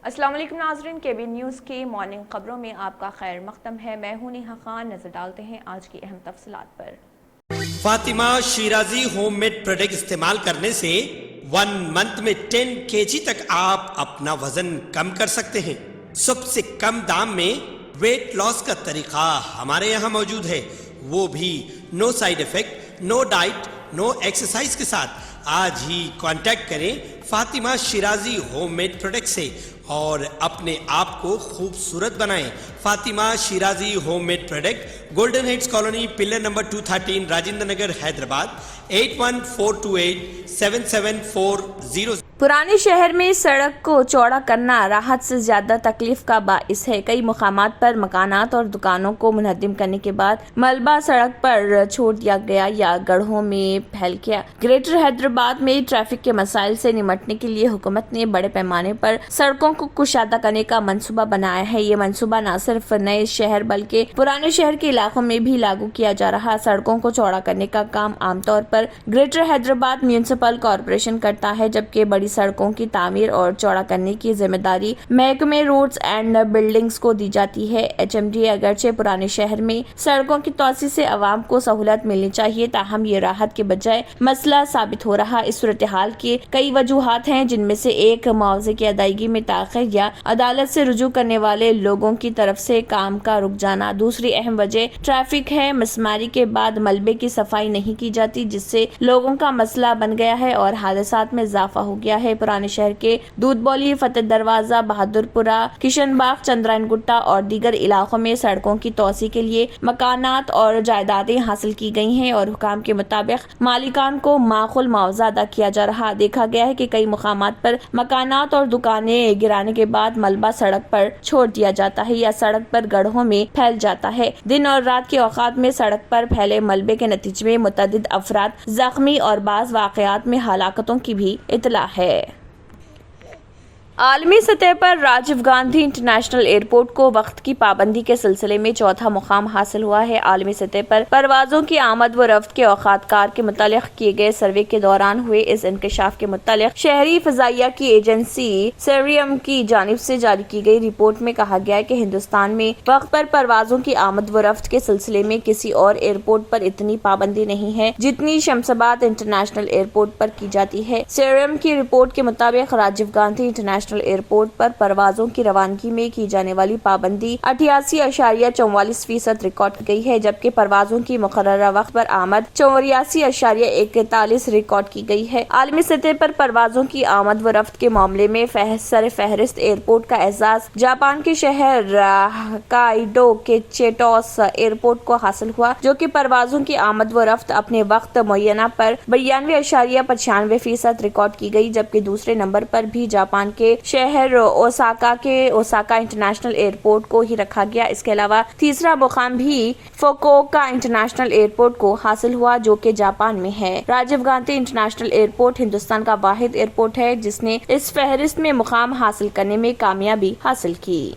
السلام علیکم ناظرین، KBN نیوز کی مارننگ خبروں میں آپ کا خیر مقدم ہے۔ میں ہوں نیہا خان۔ نظر ڈالتے ہیں آج کی اہم تفصیلات پر۔ Fatima Shirazi home made product استعمال کرنے سے 1 منتھ میں 10 kg تک آپ اپنا وزن کم کر سکتے ہیں۔ سب سے کم دام میں ویٹ لاس کا طریقہ ہمارے یہاں موجود ہے، وہ بھی no side effect, no diet, no exercise کے ساتھ۔ آج ہی کانٹیکٹ کریں Fatima Shirazi home made product سے اور اپنے آپ کو خوبصورت بنائیں۔ Fatima Shirazi home made product, golden heights colony, pillar number 213، Rajendra Nagar, Hyderabad, 8142877400۔ پرانے شہر میں سڑک کو چوڑا کرنا راحت سے زیادہ تکلیف کا باعث ہے۔ کئی مقامات پر مکانات اور دکانوں کو منہدم کرنے کے بعد ملبہ سڑک پر چھوڑ دیا گیا یا گڑھوں میں پھیل گیا۔ گریٹر حیدرآباد میں ٹریفک کے مسائل سے نمٹنے کے لیے حکومت نے بڑے پیمانے پر سڑکوں کو کشادہ کرنے کا منصوبہ بنایا ہے۔ یہ منصوبہ نہ صرف نئے شہر بلکہ پرانے شہر کے علاقوں میں بھی لاگو کیا جا رہا۔ سڑکوں کو چوڑا کرنے کا کام عام طور پر گریٹر حیدرآباد میونسپل کارپوریشن کرتا ہے، جبکہ بڑی سڑکوں کی تعمیر اور چوڑا کرنے کی ذمہ داری محکمہ روڈز اینڈ بلڈنگز کو دی جاتی ہے۔ HMD اگرچہ پرانے شہر میں سڑکوں کی توسیع سے عوام کو سہولت ملنی چاہیے، تاہم یہ راحت کے بجائے مسئلہ ثابت ہو رہا۔ اس صورتحال کی کئی وجوہات ہیں، جن میں سے ایک معاوضے کی ادائیگی میں تاخیر یا عدالت سے رجوع کرنے والے لوگوں کی طرف سے کام کا رک جانا۔ دوسری اہم وجہ ٹریفک ہے۔ مسماری کے بعد ملبے کی صفائی نہیں کی جاتی، جس سے لوگوں کا مسئلہ بن گیا ہے اور حادثات میں اضافہ ہو گیا ہے۔ پرانے شہر کے دودھ بولی، فتح دروازہ، بہادر پورہ، کشن باغ، چندرائن گٹا اور دیگر علاقوں میں سڑکوں کی توسیع کے لیے مکانات اور جائیدادیں حاصل کی گئی ہیں اور حکام کے مطابق مالکان کو معقول معاوضہ ادا کیا جا رہا۔ دیکھا گیا ہے کہ کئی مقامات پر مکانات اور دکانیں گرانے کے بعد ملبہ سڑک پر چھوڑ دیا جاتا ہے یا سڑک پر گڑھوں میں پھیل جاتا ہے۔ دن اور رات کے اوقات میں سڑک پر پھیلے ملبے کے نتیجے میں متعدد افراد زخمی اور بعض واقعات میں ہلاکتوں کی بھی اطلاع ہے۔ عالمی سطح پر راجیو گاندھی انٹرنیشنل ایئرپورٹ کو وقت کی پابندی کے سلسلے میں چوتھا مقام حاصل ہوا ہے۔ عالمی سطح پر پروازوں کی آمد و رفت کے اوقات کار کے متعلق کیے گئے سروے کے دوران ہوئے اس انکشاف کے متعلق شہری فضائیہ کی ایجنسی سیریم کی جانب سے جاری کی گئی رپورٹ میں کہا گیا ہے کہ ہندوستان میں وقت پر پروازوں کی آمد و رفت کے سلسلے میں کسی اور ایئرپورٹ پر اتنی پابندی نہیں ہے جتنی شمس آباد انٹرنیشنل ایئرپورٹ پر کی جاتی ہے۔ سیریم کی رپورٹ کے مطابق راجیو گاندھی انٹرنیشنل ایئرپورٹ پر پروازوں کی روانگی میں کی جانے والی پابندی 88.44% ریکارڈ کی گئی ہے، جبکہ پروازوں کی مقررہ وقت پر آمد 84.41 ریکارڈ کی گئی ہے۔ عالمی سطح پر پروازوں کی آمد و رفت کے معاملے میں سر فہرست ایئرپورٹ کا اعزاز جاپان کے شہر ہوکائیڈو کے چیٹوس ایئرپورٹ کو حاصل ہوا، جو کہ پروازوں کی آمد و رفت اپنے وقت معینہ پر 92.95% ریکارڈ کی گئی، جبکہ دوسرے نمبر پر بھی جاپان کے شہر اوساکا کے اوساکا انٹرنیشنل ایئرپورٹ کو ہی رکھا گیا۔ اس کے علاوہ تیسرا مقام بھی فوکووکا انٹرنیشنل ایئرپورٹ کو حاصل ہوا، جو کہ جاپان میں ہے۔ راجیو گاندھی انٹرنیشنل ایئرپورٹ ہندوستان کا واحد ایئرپورٹ ہے جس نے اس فہرست میں مقام حاصل کرنے میں کامیابی حاصل کی۔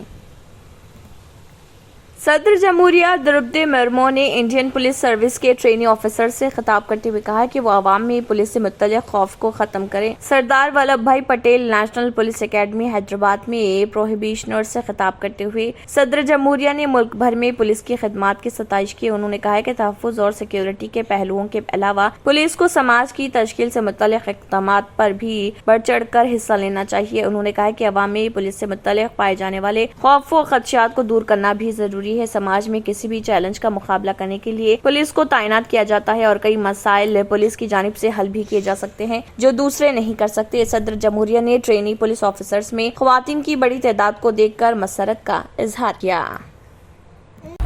صدر جمہوریہ درپدی مرمو نے انڈین پولیس سروس کے ٹریننگ آفیسر سے خطاب کرتے ہوئے کہا کہ وہ عوام میں پولیس سے متعلق خوف کو ختم کریں۔ سردار ولبھ بھائی Patel national police academy Hyderabad میں پروہیبیشنر سے خطاب کرتے ہوئے صدر جمہوریہ نے ملک بھر میں پولیس کی خدمات کی ستائش کی۔ انہوں نے کہا کہ تحفظ اور سیکیورٹی کے پہلوؤں کے علاوہ پولیس کو سماج کی تشکیل سے متعلق اقدامات پر بھی بڑھ چڑھ کر حصہ لینا چاہیے۔ انہوں نے کہا کہ عوام میں پولیس سے متعلق پائے جانے والے خوف و خدشات کو دور کرنا بھی ضروری ہے۔ سماج میں کسی بھی چیلنج کا مقابلہ کرنے کے لیے پولیس کو تعینات کیا جاتا ہے اور کئی مسائل پولیس کی جانب سے حل بھی کیے جا سکتے ہیں جو دوسرے نہیں کر سکتے۔ صدر جمہوریہ نے ٹرینی پولیس آفیسرز میں خواتین کی بڑی تعداد کو دیکھ کر مسرت کا اظہار کیا۔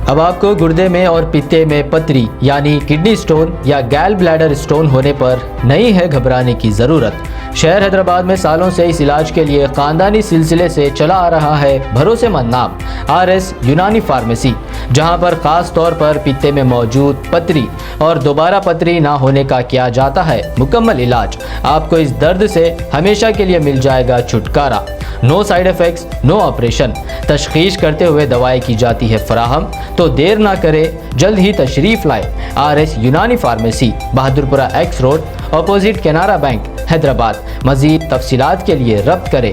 اب آپ کو گردے میں اور پتے میں پتری یعنی کڈنی سٹون یا گیل بلیڈر سٹون ہونے پر نہیں ہے گھبرانے کی ضرورت۔ شہر حیدرآباد میں سالوں سے اس علاج کے لیے خاندانی سلسلے سے چلا آ رہا ہے بھروسے مند نام RS یونانی فارمیسی، جہاں پر خاص طور پر پتے میں موجود پتری اور دوبارہ پتری نہ ہونے کا کیا جاتا ہے مکمل علاج۔ آپ کو اس درد سے ہمیشہ کے لیے مل جائے گا چھٹکارا۔ نو سائیڈ ایفیکٹس، نو آپریشن، تشخیص کرتے ہوئے دوائیں کی جاتی ہے فراہم۔ تو دیر نہ کرے، جلد ہی تشریف لائے۔ RS یونانی pharmacy, Bahadurpura x road, opposite Canara bank, Hyderabad. مزید تفصیلات کے لیے ربط کریں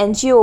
NGO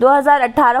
2018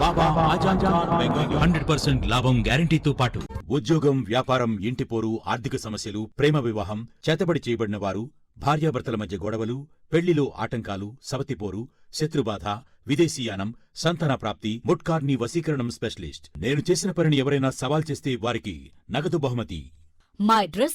బాబా ఆజాన్ బెంగాలీ 100% లాభం గ్యారంటీతో పాటు ఉద్యోగం, వ్యాపారం, ఇంటి పోరు, ఆర్థిక సమస్యలు, ప్రేమ వివాహం, చేతబడి చేయబడిన వారు, భార్యాభర్తల మధ్య గొడవలు, పెళ్లిలో ఆటంకాలు, సవతిపోరు, శత్రుబాధ, విదేశీయానం, సంతాన ప్రాప్తి, ముట్కార్ని వశీకరణం స్పెషలిస్ట్. నేను చేసిన పనిని ఎవరైనా సవాల్ చేస్తే వారికి నగదు బహుమతి. My address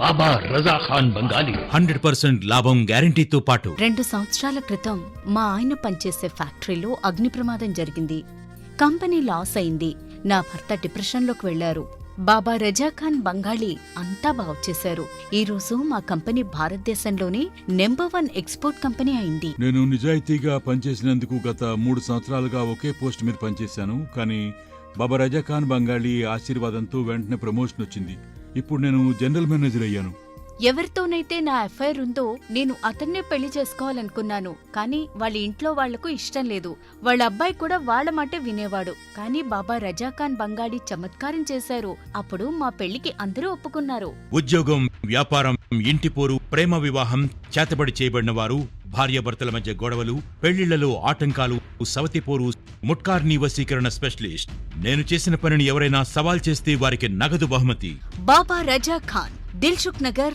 బాబా రజా ఖాన్ బంగాలీ 100% లాభం గ్యారంటీతో పాటు 2 సంవత్సరాల క్రితం మా ఆయన పనిచేసే ఫ్యాక్టరీలో అగ్ని ప్రమాదం జరిగింది. కంపెనీ లాస్ అయింది. నా భర్త డిప్రెషన్లోకి వెళ్లారు. బాబా రజాఖాన్ బంగాళీ అంతా బాగుచేశారు. ఈ రోజు మా కంపెనీ భారతదేశంలోనే నెంబర్ 1 ఎక్స్పోర్ట్ కంపెనీ అయింది. నేను నిజాయితీగా పనిచేసినందుకు గత 3 సంవత్సరాలుగా ఒకే పోస్ట్ మీద పనిచేశాను. కానీ బాబా రజాఖాన్ బంగాళీ ఆశీర్వాదంతో వెంటనే ప్రమోషన్ వచ్చింది. ఇప్పుడు నేను జనరల్ మేనేజర్ అయ్యాను. ఎవరితోనైతే నా అఫైర్ ఉందో నేను అతన్నే పెళ్లి చేసుకోవాలనుకున్నాను. కానీ వాళ్ళ ఇంట్లో వాళ్లకు ఇష్టం లేదు. వాళ్ళ అబ్బాయి కూడా వాళ్ళ మాట వినేవాడు. కానీ బాబా రజాఖాన్ బంగాళీ చమత్కారం చేశారు. అప్పుడు మా పెళ్లికి అందరూ ఒప్పుకున్నారు. ఉద్యోగం, వ్యాపారం, ఇంటి పోరు, ప్రేమ వివాహం, చేతబడి చేయబడిన వారు, భార్యాభర్తల మధ్య గొడవలు, పెళ్లిళ్లలో ఆటంకాలు, సవతిపోరు ముట్కార్ని వశీకరణ స్పెషలిస్ట్. నేను చేసిన పనిని ఎవరైనా సవాల్ చేస్తే వారికి నగదు బహుమతి. బాబా రజా ఖాన్, దిల్సుఖ్ నగర్,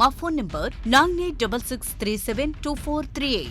మా ఫోన్ నంబర్ 9866372438.